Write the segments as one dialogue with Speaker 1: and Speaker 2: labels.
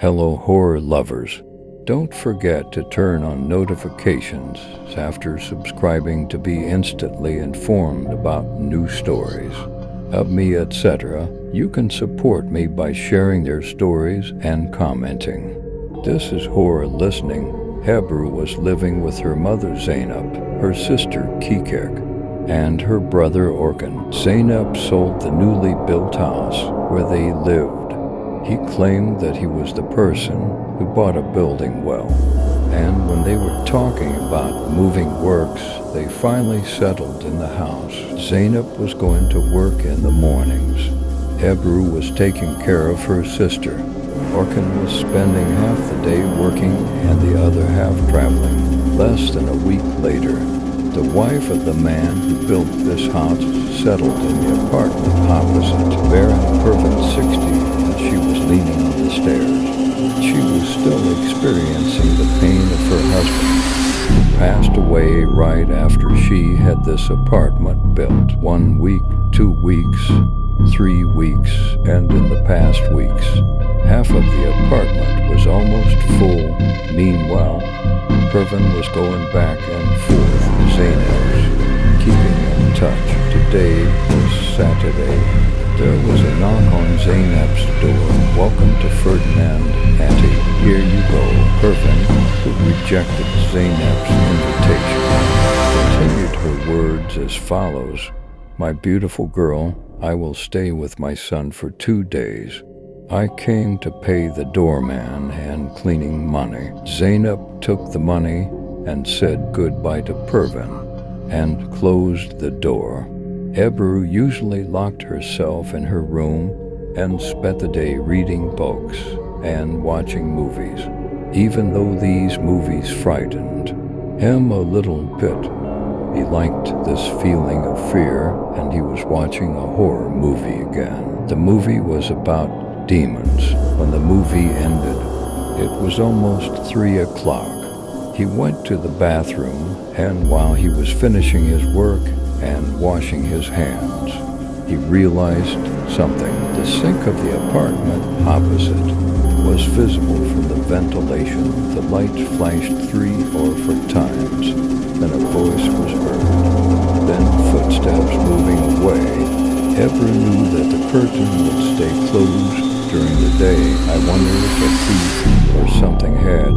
Speaker 1: Hello, horror lovers. Don't forget to turn on notifications after subscribing to be instantly informed about new stories of me, etc. You can support me by sharing their stories and commenting. This is Horror Listening. Hebrew was living with her mother Zainab, her sister Kikek, and her brother Orkan. Zainab sold the newly built house where they lived. He claimed that he was the person who bought a building well, and when they were talking about moving works, they finally settled in the house. Zainab was going to work in the mornings. Hebrew was taking care of her sister. Orkan was spending half the day working and the other half traveling. Less than a week later, the wife of the man who built this house settled in the apartment opposite. Baron Pervin 60, she was leaning on the stairs. She was still experiencing the pain of her husband, who passed away right after she had this apartment built. 1 week, 2 weeks, 3 weeks, and in the past weeks, half of the apartment was almost full. Meanwhile, Pervin was going back and forth with Zainab's, keeping in touch. Today was Saturday. There was a knock on Zainab's door. "Welcome to Ferdinand, Auntie. Here you go." Pervin, who rejected Zainab's invitation, continued her words as follows. "My beautiful girl, I will stay with my son for 2 days. I came to pay the doorman and cleaning money." Zainab took the money and said goodbye to Pervin and closed the door. Hebrew usually locked herself in her room and spent the day reading books and watching movies, even though these movies frightened him a little bit. He liked this feeling of fear, and he was watching a horror movie again. The movie was about demons. When the movie ended, it was almost 3 o'clock. He went to the bathroom, and while he was finishing his work and washing his hands, he realized something. The sink of the apartment opposite was visible from the ventilation. The light flashed 3 or 4 times. Then a voice was heard. Then footsteps moving away. Hebrew knew that the curtain would stay closed during the day. I wonder if a thief or something had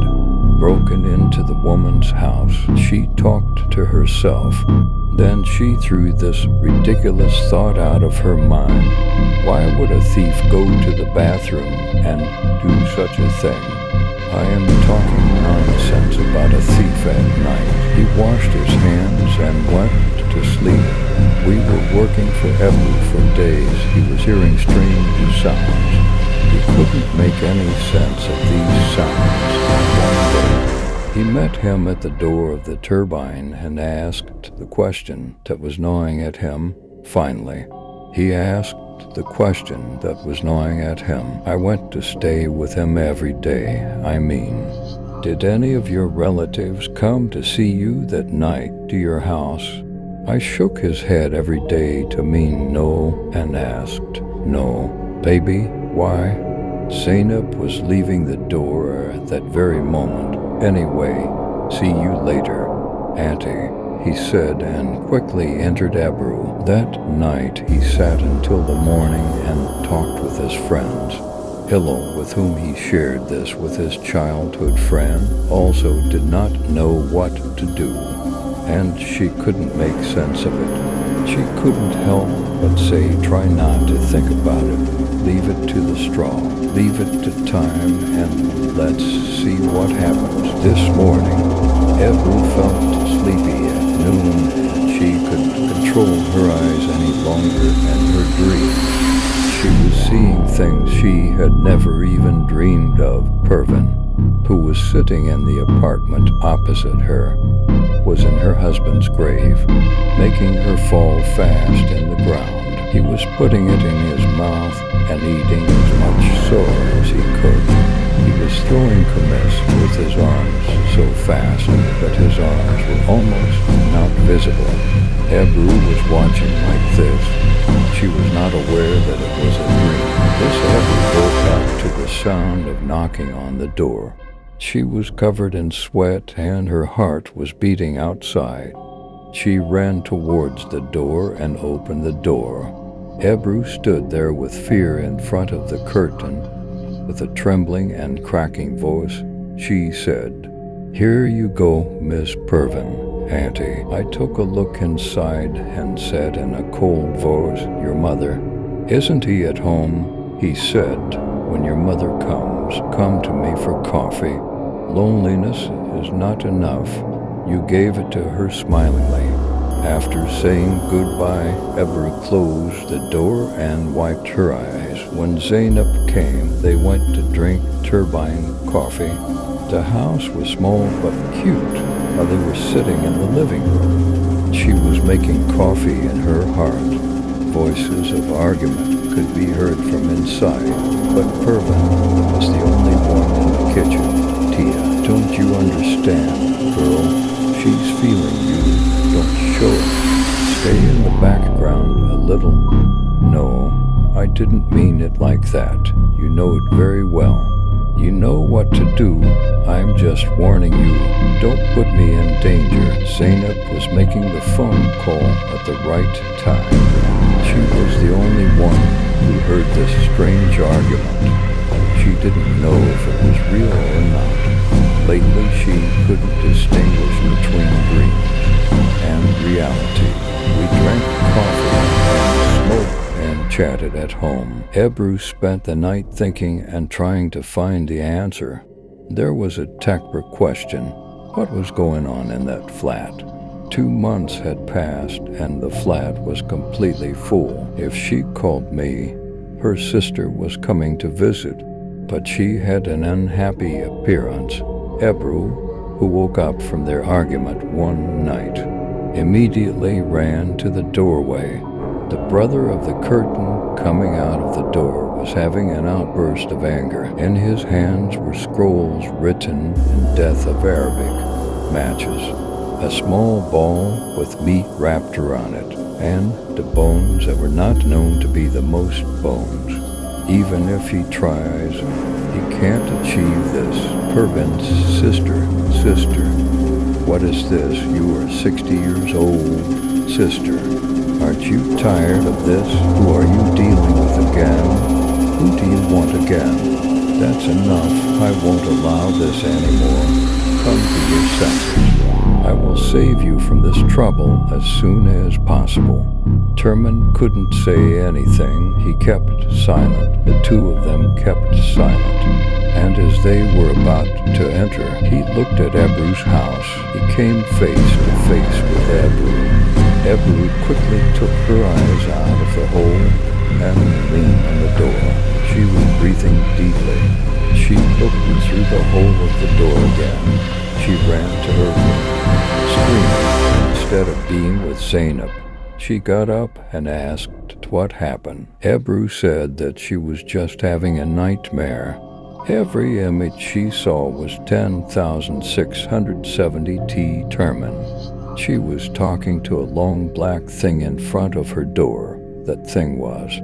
Speaker 1: broken into the woman's house. She talked to herself. Then she threw this ridiculous thought out of her mind. Why would a thief go to the bathroom and do such a thing? I am talking nonsense about a thief at night. He washed his hands and went to sleep. We were working for Hebrew for days. He was hearing strange sounds. He couldn't make any sense of these sounds. One day, he met him at the door of the turbine and asked the question that was gnawing at him. Finally, he asked the question that was gnawing at him. I went to stay with him every day. I mean, did any of your relatives come to see you that night to your house? I shook his head every day to mean no and asked, "No, baby, why?" Zainab was leaving the door at that very moment. "Anyway, see you later, Auntie," he said, and quickly entered Hebrew. That night he sat until the morning and talked with his friends. Hillel, with whom he shared this with his childhood friend, also did not know what to do, and she couldn't make sense of it. She couldn't help but say, "Try not to think about it. Leave it to the straw. Leave it to time, and let's see what happens." This morning, Hebrew felt sleepy at noon, and she couldn't control her eyes any longer in her dreams. She was seeing things she had never even dreamed of. Pervin, who was sitting in the apartment opposite her, was in her husband's grave, making her fall fast in the ground. He was putting it in his mouth and eating as much soil as he could. He was throwing kumis with his arms so fast that his arms were almost not visible. Hebrew was watching like this. She was not aware that it was a dream. Miss Ebru woke up to the sound of knocking on the door. She was covered in sweat and her heart was beating outside. She ran towards the door and opened the door. Ebru stood there with fear in front of the curtain. With a trembling and cracking voice, she said, "Here you go, Miss Pervin, Auntie." I took a look inside and said in a cold voice, "Your mother." "Isn't he at home?" He said, "When your mother comes, come to me for coffee. Loneliness is not enough." You gave it to her smilingly. After saying goodbye, Ebru closed the door and wiped her eyes. When Zainab came, they went to drink turbine coffee. The house was small but cute while they were sitting in the living room. She was making coffee in her heart. Voices of argument could be heard from inside, but Pervin was the only one in the kitchen. "Tia, don't you understand, girl? She's feeling you. Don't show it. Stay in the background a little." "No, I didn't mean it like that. You know it very well. You know what to do. I'm just warning you. Don't put me in danger." Zainab was making the phone call at the right time. She was the only one who heard this strange argument. She didn't know if it was real or not. Lately, she couldn't distinguish between dreams and reality. We drank coffee and smoked and chatted at home. Ebru spent the night thinking and trying to find the answer. There was a Takbir question. What was going on in that flat? 2 months had passed and the flat was completely full. If she called me, her sister was coming to visit, but she had an unhappy appearance. Ebru, who woke up from their argument one night, immediately ran to the doorway. The brother of the curtain coming out of the door was having an outburst of anger. In his hands were scrolls written in death of Arabic, matches, a small ball with meat wrapped around it, and the bones that were not known to be the most bones. Even if he tries, he can't achieve this. Pervin's sister, what is this? You are 60 years old, sister. Aren't you tired of this? Who are you dealing with again? Who do you want again? That's enough. I won't allow this anymore. Come to your senses. I will save you from this trouble as soon as possible. Turman couldn't say anything. He kept silent. The two of them kept silent. And as they were about to enter, he looked at Ebru's house. He came face to face with Ebru. Ebru quickly took her eyes out of the hole and leaned on the door. She was breathing deeply. She looked through the hole of the door again. She ran to her room, screaming. Instead of being with Zainab, she got up and asked what happened. Ebru said that she was just having a nightmare. Every image she saw was 10,670 T Turman. She was talking to a long black thing in front of her door. That thing was